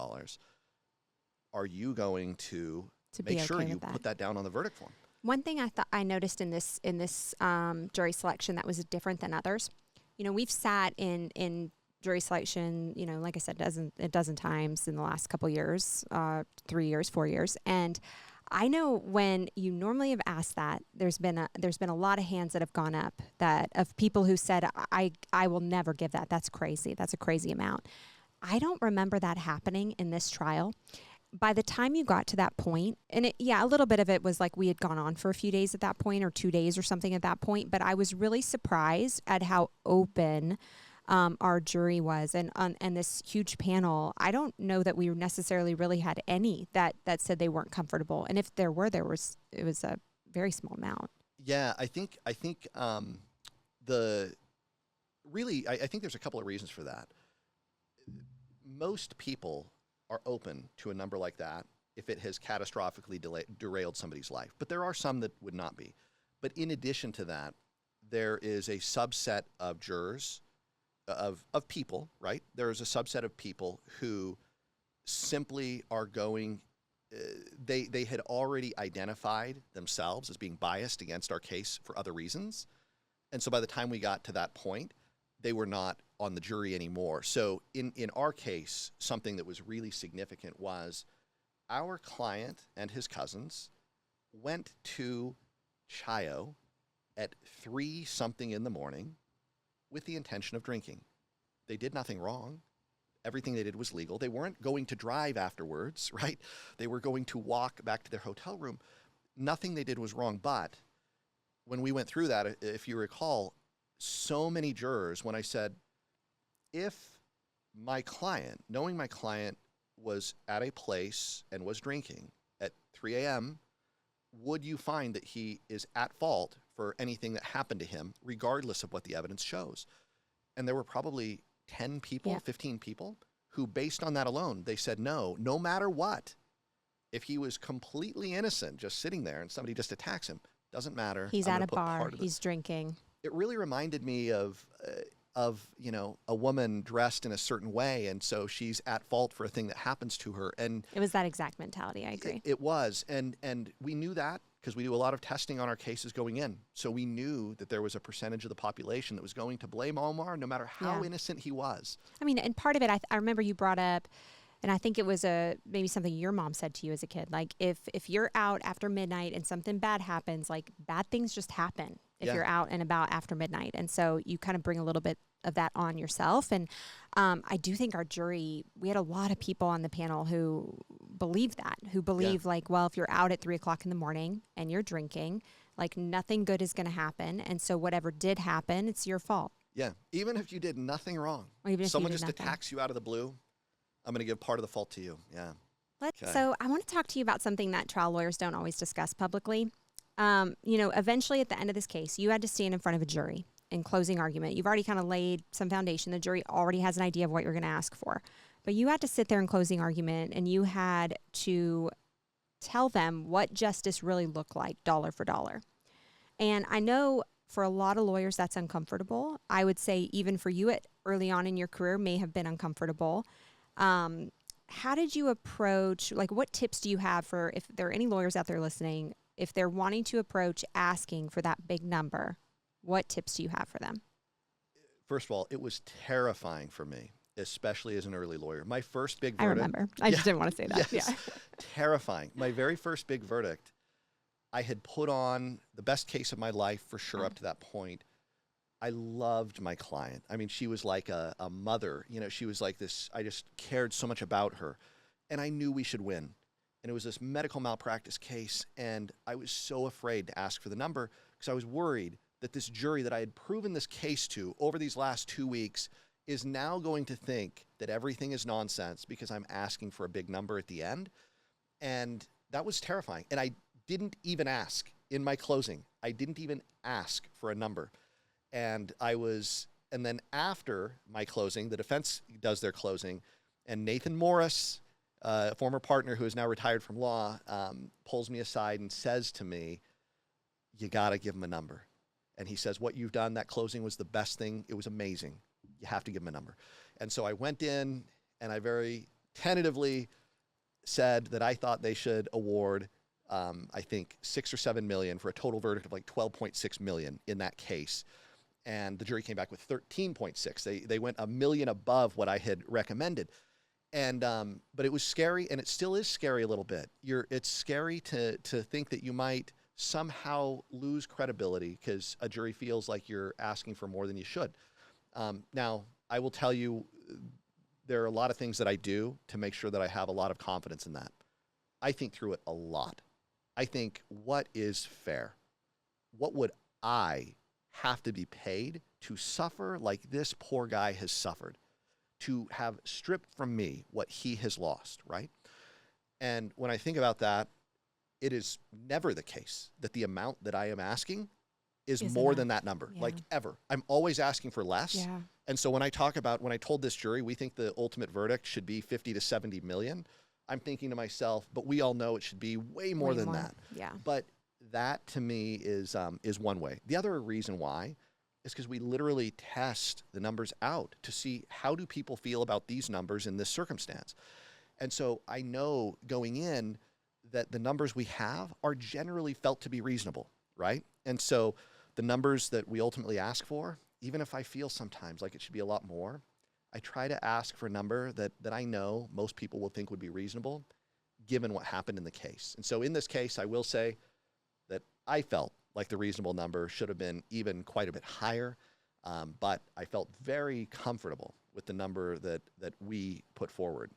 B: Are you going to make sure you put that down on the verdict form?
A: One thing I noticed in this jury selection that was different than others. We've sat in jury selection, like I said, a dozen times in the last couple years, 3 years, 4 years, and I know when you normally have asked that, there's been a lot of hands that have gone up of people who said, I will never give that. That's crazy. That's a crazy amount. I don't remember that happening in this trial. By the time you got to that point, and a little bit of it was like we had gone on for a few days at that point, or 2 days or something at that point, but I was really surprised at how open our jury was, and this huge panel. I don't know that we necessarily really had any that said they weren't comfortable, and if there was a very small amount.
B: Yeah, I think there's a couple of reasons for that. Most people are open to a number like that if it has catastrophically derailed somebody's life, but there are some that would not be. But in addition to that, there is a subset of jurors. Of people, right? There is a subset of people who simply are going, they had already identified themselves as being biased against our case for other reasons. And so by the time we got to that point, they were not on the jury anymore. So in our case, something that was really significant was our client and his cousins went to Chayo at 3-something in the morning with the intention of drinking. They did nothing wrong. Everything they did was legal. They weren't going to drive afterwards, right? They were going to walk back to their hotel room. Nothing they did was wrong. But when we went through that, if you recall, so many jurors, when I said, if my client, knowing my client was at a place and was drinking at 3 a.m., would you find that he is at fault for anything that happened to him, regardless of what the evidence shows? And there were probably 10 people, 15 people, who based on that alone, they said no matter what. If he was completely innocent, just sitting there and somebody just attacks him, doesn't matter.
A: He's at a bar, he's drinking.
B: It really reminded me of a woman dressed in a certain way, and so she's at fault for a thing that happens to her. And
A: it was that exact mentality. I agree.
B: It was, and we knew that because we do a lot of testing on our cases going in. So we knew that there was a percentage of the population that was going to blame Omar, no matter how innocent he was.
A: I mean, and part of it, I remember you brought up, And I think it was maybe something your mom said to you as a kid. Like if you're out after midnight and something bad happens, like bad things just happen if you're out and about after midnight. And so you kind of bring a little bit of that on yourself. And I do think our jury, we had a lot of people on the panel who believe that, who believe like, well, if you're out at 3 o'clock in the morning and you're drinking, like nothing good is going to happen. And so whatever did happen, it's your fault.
B: Yeah. Even if you did nothing wrong, someone just attacks you out of the blue, I'm going to give part of the fault to you. Yeah.
A: So I want to talk to you about something that trial lawyers don't always discuss publicly. Eventually at the end of this case, you had to stand in front of a jury in closing argument. You've already kind of laid some foundation. The jury already has an idea of what you're going to ask for. But you had to sit there in closing argument and you had to tell them what justice really looked like dollar for dollar. And I know for a lot of lawyers, that's uncomfortable. I would say even for you early on in your career may have been uncomfortable. How did you approach, like what tips do you have for if there are any lawyers out there listening, if they're wanting to approach asking for that big number, what tips do you have for them?
B: First of all, it was terrifying for me, especially as an early lawyer. My first big verdict.
A: I remember. I just didn't want to say that.
B: Yes, yeah. Terrifying. My very first big verdict, I had put on the best case of my life for sure up to that point. I loved my client. I mean, she was like a mother. She was like this. I just cared so much about her. And I knew we should win. And it was this medical malpractice case. And I was so afraid to ask for the number because I was worried that this jury that I had proven this case to over these last 2 weeks is now going to think that everything is nonsense because I'm asking for a big number at the end. And that was terrifying. And I didn't even ask in my closing. I didn't even ask for a number. And then after my closing, the defense does their closing, and Nathan Morris, a former partner who is now retired from law, pulls me aside and says to me, you got to give him a number. And he says, what you've done, that closing was the best thing. It was amazing. You have to give him a number. And so I went in and I very tentatively said that I thought they should award I think 6 or 7 million for a total verdict of like 12.6 million in that case. And the jury came back with 13.6. They went $1 million above what I had recommended. And but it was scary, and it still is scary a little bit. It's scary to think that you might somehow lose credibility because a jury feels like you're asking for more than you should. Now, I will tell you, there are a lot of things that I do to make sure that I have a lot of confidence in that. I think through it a lot. I think, what is fair? What would I have to be paid to suffer like this poor guy has suffered, to have stripped from me what he has lost, right? And when I think about that, it is never the case that the amount that I am asking is more than that number, like ever. I'm always asking for less. Yeah. And so when I told this jury, we think the ultimate verdict should be 50 to 70 million. I'm thinking to myself, but we all know it should be way more than that. Yeah. But that to me is one way. The other reason why is because we literally test the numbers out to see how do people feel about these numbers in this circumstance. And so I know going in that the numbers we have are generally felt to be reasonable, right? And so the numbers that we ultimately ask for, even if I feel sometimes like it should be a lot more, I try to ask for a number that I know most people will think would be reasonable given what happened in the case. And so in this case, I will say that I felt like the reasonable number should have been even quite a bit higher, but I felt very comfortable with the number that we put forward.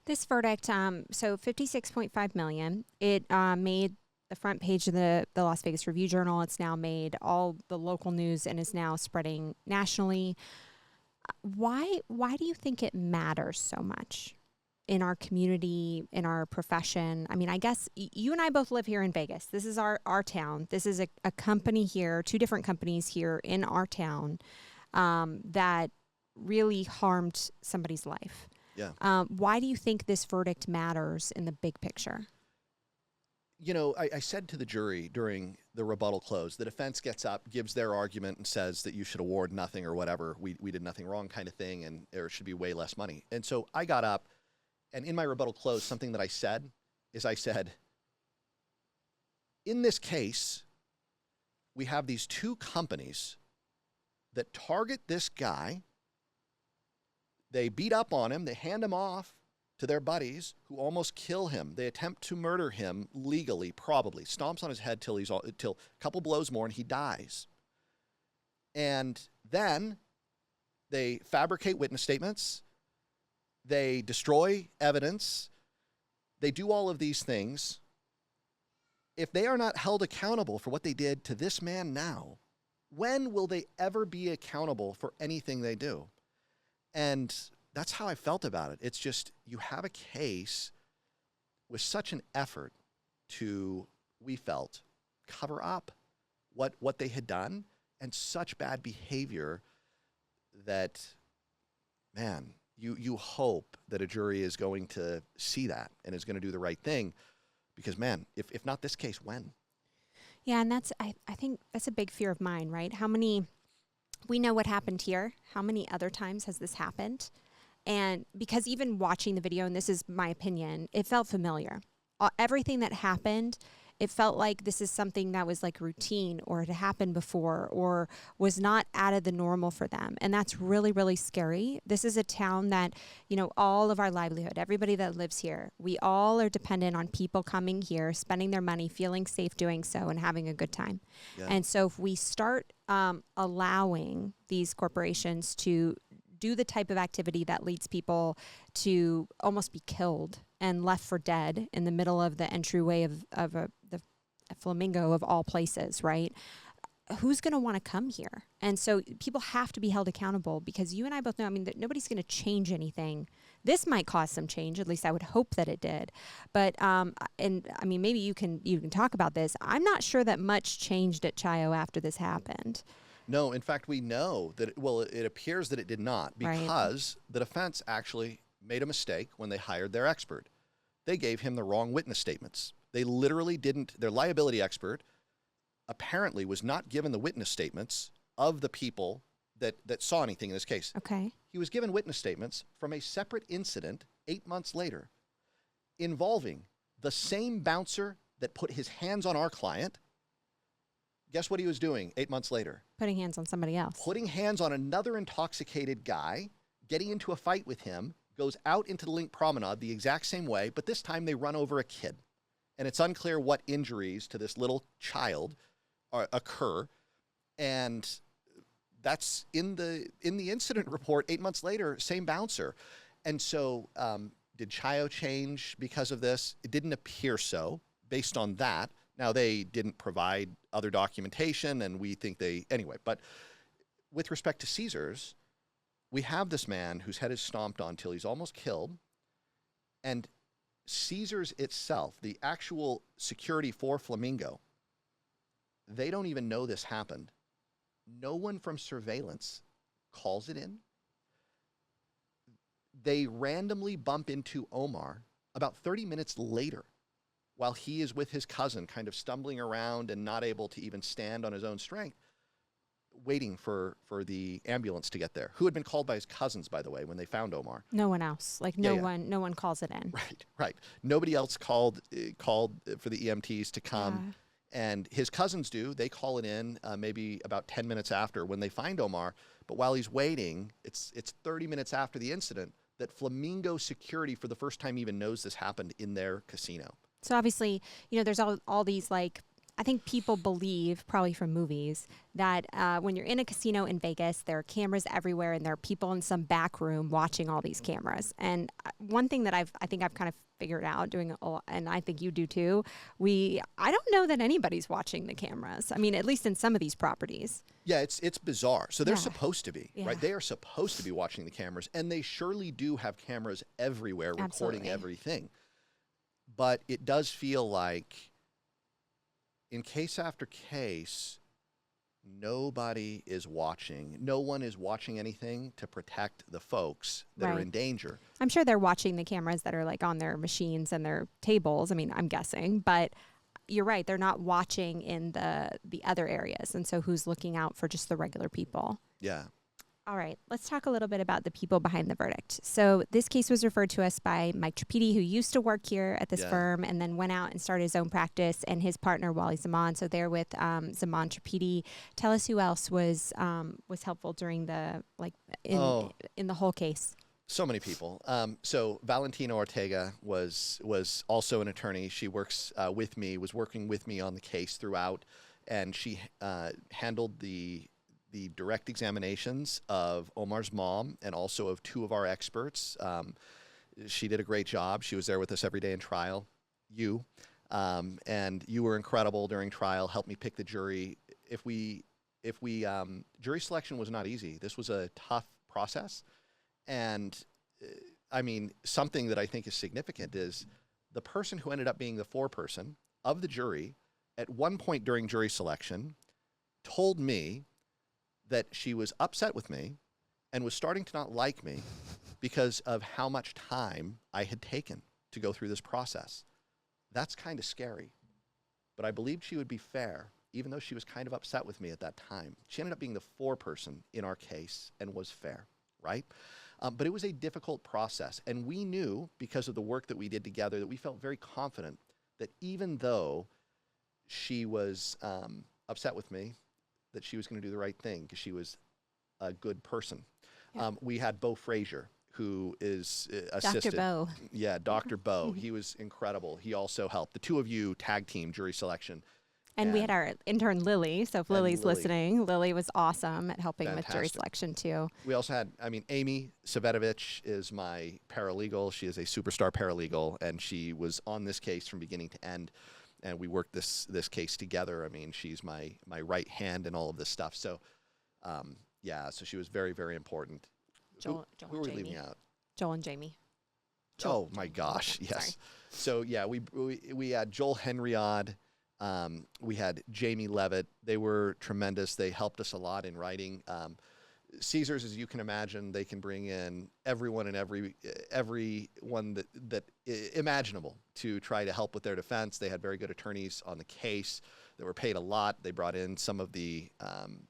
A: This verdict, so $56.5 million, it made the front page of the Las Vegas Review-Journal. It's now made all the local news and is now spreading nationally. Why do you think it matters so much in our community, in our profession? I mean, I guess you and I both live here in Vegas. This is our town. This is a company here, 2 different companies here in our town that really harmed somebody's life. Yeah. Why do you think this verdict matters in the big picture?
B: You know, I said to the jury during the rebuttal close, the defense gets up, gives their argument, and says that you should award nothing or whatever. We did nothing wrong kind of thing, and there should be way less money. And so I got up, and in my rebuttal close, something that I said is I said, in this case, we have these 2 companies that target this guy. They beat up on him. They hand him off. to their buddies who almost kill him. They attempt to murder him legally, probably. Stomps on his head till a couple blows more and he dies. And then they fabricate witness statements. They destroy evidence. They do all of these things. If they are not held accountable for what they did to this man now, when will they ever be accountable for anything they do? And that's how I felt about it. It's just, you have a case with such an effort to, we felt, cover up what they had done, and such bad behavior that, man, you hope that a jury is going to see that and is going to do the right thing. Because, man, if not this case, when?
A: Yeah, and I think that's a big fear of mine, right? We know what happened here. How many other times has this happened? And because even watching the video, and this is my opinion, it felt familiar. Everything that happened, it felt like this is something that was like routine, or it had happened before, or was not out of the normal for them. And that's really, really scary. This is a town that, all of our livelihood, everybody that lives here, we all are dependent on people coming here, spending their money, feeling safe doing so, and having a good time. Yeah. And so if we start allowing these corporations to do the type of activity that leads people to almost be killed and left for dead in the middle of the entryway of the Flamingo of all places, right? Who's going to want to come here? And so people have to be held accountable, because you and I both know, that nobody's going to change anything. This might cause some change. At least I would hope that it did. But, maybe you can talk about this. I'm not sure that much changed at Chayo after this happened.
B: No, in fact, we know that, it appears that it did not, because the defense actually made a mistake when they hired their expert. They gave him the wrong witness statements. They literally didn't, their liability expert apparently was not given the witness statements of the people that saw anything in this case.
A: Okay.
B: He was given witness statements from a separate incident 8 months later involving the same bouncer that put his hands on our client. Guess what he was doing 8 months later?
A: Putting hands on somebody else.
B: Putting hands on another intoxicated guy, getting into a fight with him, goes out into the LINQ Promenade the exact same way, but this time they run over a kid. And it's unclear what injuries to this little child occur. And that's in the incident report 8 months later, same bouncer. And so did Chayo change because of this? It didn't appear so based on that. Now, they didn't provide other documentation, and we think anyway. But with respect to Caesars, we have this man whose head is stomped on till he's almost killed. And Caesars itself, the actual security for Flamingo, they don't even know this happened. No one from surveillance calls it in. They randomly bump into Omar about 30 minutes later, while he is with his cousin, kind of stumbling around and not able to even stand on his own strength, waiting for the ambulance to get there, who had been called by his cousins, by the way, when they found Omar.
A: No one else. No one calls it in.
B: Right. Nobody else called for the EMTs to come. Yeah. And his cousins do. They call it in maybe about 10 minutes after when they find Omar. But while he's waiting, it's 30 minutes after the incident that Flamingo security for the first time even knows this happened in their casino.
A: So obviously, there's all these, I think people believe, probably from movies, that when you're in a casino in Vegas, there are cameras everywhere and there are people in some back room watching all these cameras. And one thing that I think I've kind of figured out and I think you do too, I don't know that anybody's watching the cameras. At least in some of these properties. Yeah,
B: it's bizarre. So they're supposed to be, right? They are supposed to be watching the cameras, and they surely do have cameras everywhere recording everything. But it does feel like, in case after case, nobody is watching. No one is watching anything to protect the folks that are in danger.
A: I'm sure they're watching the cameras that are on their machines and their tables. I'm guessing. But you're right. They're not watching in the other areas. And so who's looking out for just the regular people?
B: Yeah.
A: All right, let's talk a little bit about the people behind the verdict. So this case was referred to us by Mike Trapiti, who used to work here at this firm and then went out and started his own practice, and his partner, Wally Zaman. So they're with Zaman Trapiti. Tell us who else was helpful during the in the whole case.
B: So many people. So Valentina Ortega was also an attorney. She works with me, was working with me on the case throughout, and she handled the direct examinations of Omar's mom and also of two of our experts. She did a great job. She was there with us every day in trial. And you were incredible during trial. Helped me pick the jury. Jury selection was not easy. This was a tough process. And I mean, something that I think is significant is the person who ended up being the foreperson of the jury at one point during jury selection told me that she was upset with me and was starting to not like me because of how much time I had taken to go through this process. That's kind of scary. But I believed she would be fair, even though she was kind of upset with me at that time. She ended up being the foreperson in our case and was fair, right? But it was a difficult process. And we knew, because of the work that we did together, that we felt very confident that even though she was upset with me, that she was going to do the right thing because she was a good person. Yeah. We had Beau Frazier, who is assisted.
A: Dr. Beau.
B: Yeah, Dr. Beau. He was incredible. He also helped. The two of you tag team jury selection.
A: And we had our intern, Lily. So if Lily's listening, Lily was awesome at helping
B: Fantastic.
A: with jury selection, too.
B: We also had, Amy Savetovich is my paralegal. She is a superstar paralegal, and she was on this case from beginning to end. And we worked this case together. I mean, she's my right hand in all of this stuff. So, so she was very, very important.
A: Joel
B: who were we leaving out?
A: Joel and Jamie.
B: Oh, my gosh, yes. Sorry. So, we had Joel Henriod. We had Jamie Levitt. They were tremendous. They helped us a lot in writing. Caesars, as you can imagine, they can bring in everyone and everyone that imaginable to try to help with their defense. They had very good attorneys on the case that were paid a lot. They brought in some of the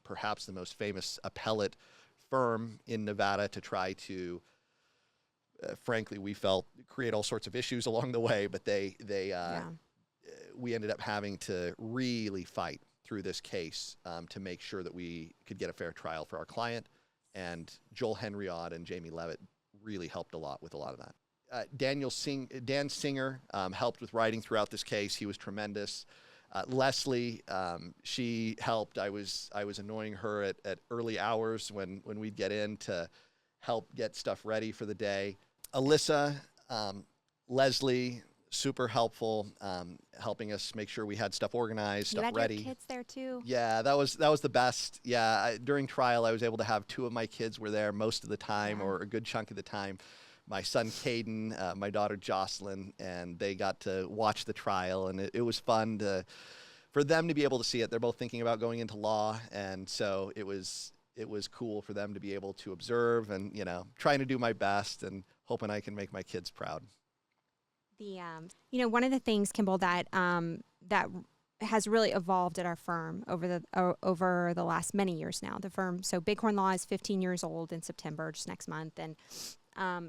B: perhaps the most famous appellate firm in Nevada to try to, frankly, we felt create all sorts of issues along the way. But we ended up having to really fight through this case to make sure that we could get a fair trial for our client. And Joel Henriod and Jamie Levitt really helped a lot with a lot of that. Dan Singer helped with writing throughout this case. He was tremendous. Leslie, she helped. I was annoying her at early hours when we'd get in to help get stuff ready for the day. Alyssa, Leslie, super helpful, helping us make sure we had stuff organized, stuff ready.
A: You had your kids there too.
B: Yeah, that was the best. Yeah, during trial, I was able to have two of my kids were there most of the time, or a good chunk of the time. My son Caden, my daughter Jocelyn, and they got to watch the trial, and it was fun for them to be able to see it. They're both thinking about going into law, and so it was cool for them to be able to observe, and trying to do my best and hoping I can make my kids proud.
A: One of the things, Kimball, that has really evolved at our firm over the last many years now. The firm, so Bighorn Law is 15 years old in September, just next month, and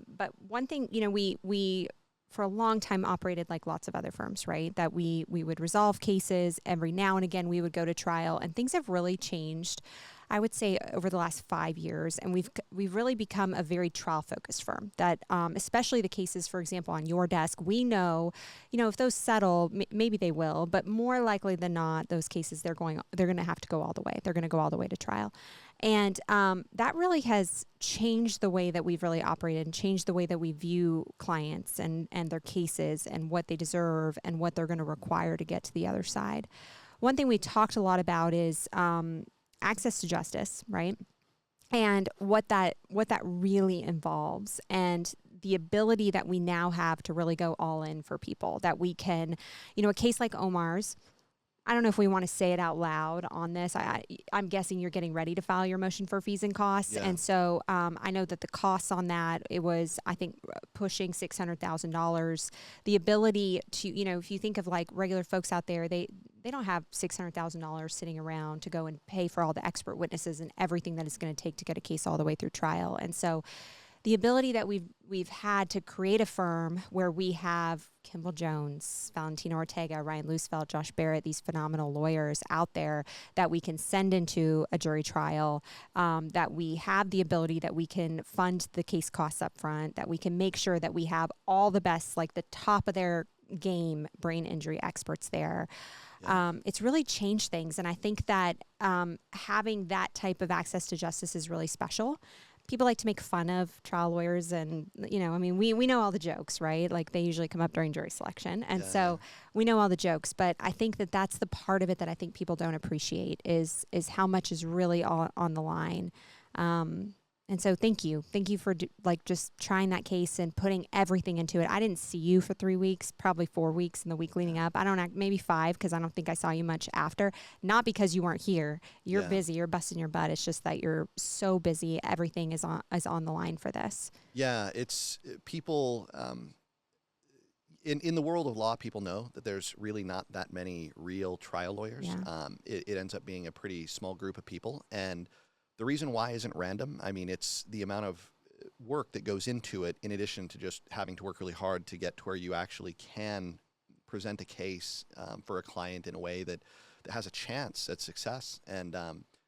A: but one thing, we for a long time operated like lots of other firms, right? That we would resolve cases every now and again. We would go to trial, and things have really changed, I would say, over the last 5 years, and we've really become a very trial-focused firm. That especially the cases, for example, on your desk, we know, if those settle, maybe they will, but more likely than not, those cases they're going to have to go all the way. They're going to go all the way to trial, and that really has changed the way that we've really operated and changed the way that we view clients and their cases and what they deserve and what they're going to require to get to the other side. One thing we talked a lot about is access to justice, right? And what that really involves, and the ability that we now have to really go all in for people, that we can, a case like Omar's, I don't know if we want to say it out loud on this. I'm guessing you're getting ready to file your motion for fees and costs. Yeah. And so I know that the costs on that, it was, I think, pushing $600,000. The ability to, if you think of like regular folks out there, they don't have $600,000 sitting around to go and pay for all the expert witnesses and everything that it's going to take to get a case all the way through trial. And so the ability that we've had to create a firm where we have Kimball Jones, Valentino Ortega, Ryan Loosefeld, Josh Barrett, these phenomenal lawyers out there that we can send into a jury trial, that we have the ability that we can fund the case costs up front, that we can make sure that we have all the best, like the top of their game brain injury experts there. Yeah. It's really changed things. And I think that having that type of access to justice is really special. People like to make fun of trial lawyers and, you know, I mean, we know all the jokes, right? Like they usually come up during jury selection. And so we know all the jokes, but I think that that's the part of it that I think people don't appreciate is how much is really on the line. And so thank you for just trying that case and putting everything into it. I didn't see you for 3 weeks, probably 4 weeks in the week leading up. Maybe 5, because I don't think I saw you much after. Not because you weren't here. You're busy. You're busting your butt. It's just that you're so busy. Everything is on the line for this. Yeah,
B: it's people. In the world of law, people know that there's really not that many real trial lawyers. Yeah. It ends up being a pretty small group of people, and the reason why isn't random. I mean, it's the amount of work that goes into it, in addition to just having to work really hard to get to where you actually can present a case for a client in a way that has a chance at success. And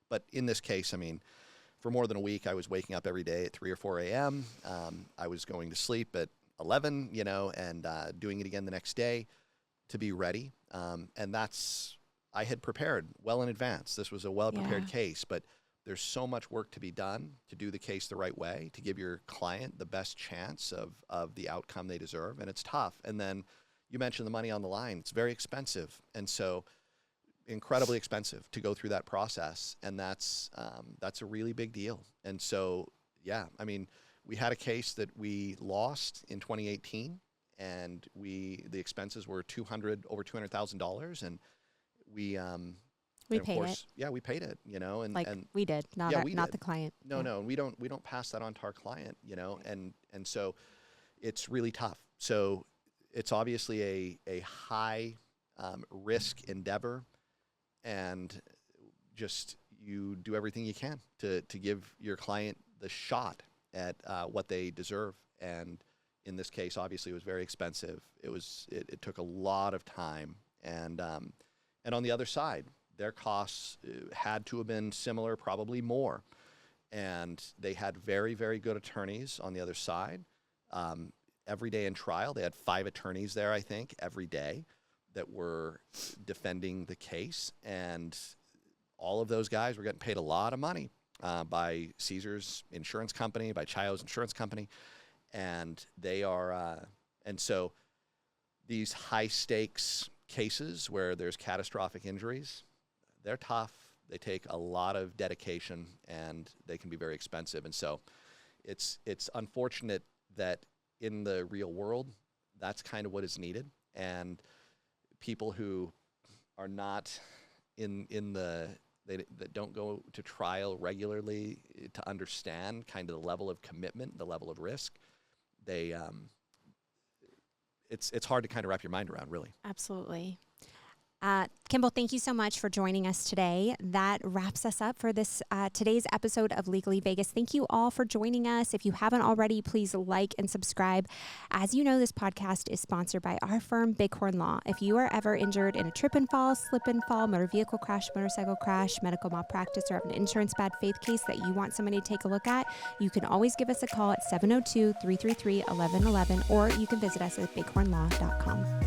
B: but in this case, I mean, for more than a week, I was waking up every day at 3 or 4 a.m. I was going to sleep at 11, you know, and doing it again the next day to be ready. And I had prepared well in advance. This was a well-prepared case, but there's so much work to be done to do the case the right way, to give your client the best chance of the outcome they deserve. And it's tough. And then you mentioned the money on the line. It's very expensive. And so incredibly expensive to go through that process. And that's a really big deal. And so, yeah, I mean, we had a case that we lost in 2018, and the expenses were over $200,000. And we
A: paid it.
B: Yeah, we paid it, you know, and
A: we did, not the client.
B: No, we don't pass that on to our client, you know, and so it's really tough. So it's obviously a high risk endeavor, and just you do everything you can to give your client the shot at what they deserve. And in this case, obviously, it was very expensive. It took a lot of time, and on the other side, their costs had to have been similar, probably more. And they had very, very good attorneys on the other side. Every day in trial, they had 5 attorneys there, I think, every day that were defending the case. And all of those guys were getting paid a lot of money by Caesar's insurance company, by Chayo's insurance company. And they are, and so these high stakes cases where there's catastrophic injuries, they're tough. They take a lot of dedication, and they can be very expensive. And so it's unfortunate that in the real world, that's kind of what is needed. And people who are not that don't go to trial regularly to understand kind of the level of commitment, the level of risk, it's hard to kind of wrap your mind around, really.
A: Absolutely. Kimball, thank you so much for joining us today. That wraps us up for this today's episode of Legally Vegas. Thank you all for joining us. If you haven't already, please like and subscribe. As you know, this podcast is sponsored by our firm, Bighorn Law. If you are ever injured in a trip and fall, slip and fall, motor vehicle crash, motorcycle crash, medical malpractice, or have an insurance bad faith case that you want somebody to take a look at, you can always give us a call at 702-333-1111, or you can visit us at bighornlaw.com.